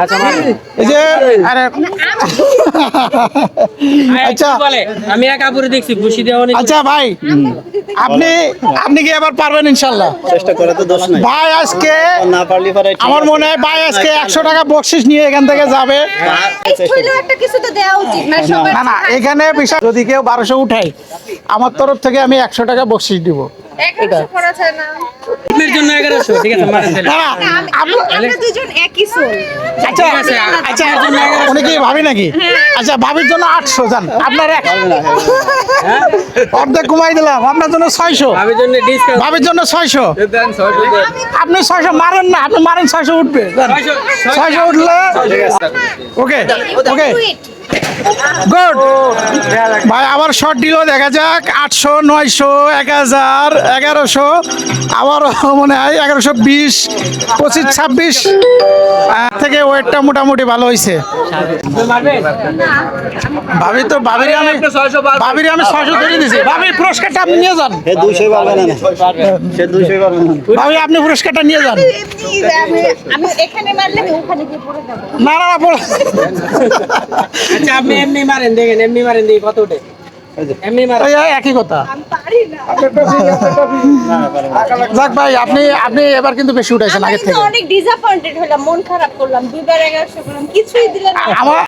আচ্ছা এই যে আরে আচ্ছা আমি এক আপুরে দেখছি ঘুষি দেওয়া অনেক। আচ্ছা ভাই আপনি আপনি কি এবার পারবেন ইনশাল্লাহ? চেষ্টা করে তো দোষ নাই। ভাই আজকে না পারলে পরে আমার মনে হয় ভাই আজকে 100 টাকা বকশিশ নিয়ে এখান থেকে যাবে। হইলেও একটা কিছু তো দেওয়া উচিত না সবার। না না এখানে বিষয় যদি কেউ 1200 উঠাই আমার তরফ থেকে আমি 100 টাকা বকশিশ দিব। 1100 করা যায় না। আপনার জন্য 1100 ঠিক আছে মারেন তাহলে। না না আমরা দুজন একই সোল। আচ্ছা আচ্ছা উনি কি ভাবি নাকি? আচ্ছা ভাবির জন্য 800 জান আপনার অর্ধেক কমাই দিলাম আপনার জন্য 600 ভাবির জন্য ডিসকাউন্ট ভাবির জন্য 600 আপনি 600 মারেন না আপনি মারেন 600 উঠবে 600 উঠলে ওকে ওকে গুড ভাই আবার শর্ট দিলেও দেখা যাক 800 900 1000 1100 আবার মনে হয় 1120 25 26 থেকে ওয়েটটা মোটামুটি ভালো হয়েছে ভাবি তো ভাবির আমি 600 ধরে দিয়েছি ভাবি পুরস্কারটা আপনি নিয়ে যান সে 200 পারবে না সে 200 পারবে না ভাবি আপনি পুরস্কারটা নিয়ে যান আমি এখানে মারলে ওখানে গিয়ে পড়ে যাব। না না না আচ্ছা আপনি এমনি মারেন দেখেন এমনি মারেন দেখি কত ওঠে এমনি মারেন এই একই কথা আমি পারি না। যাক ভাই আপনি আপনি এবার কিন্তু বেশি উঠাইছেন আমি আগের তো থেকে অনেক ডিসঅ্যাপয়েন্টেড হলাম, মন খারাপ করলাম, দুইবার 1100 করলাম, কিছুই দিলেন না। আমার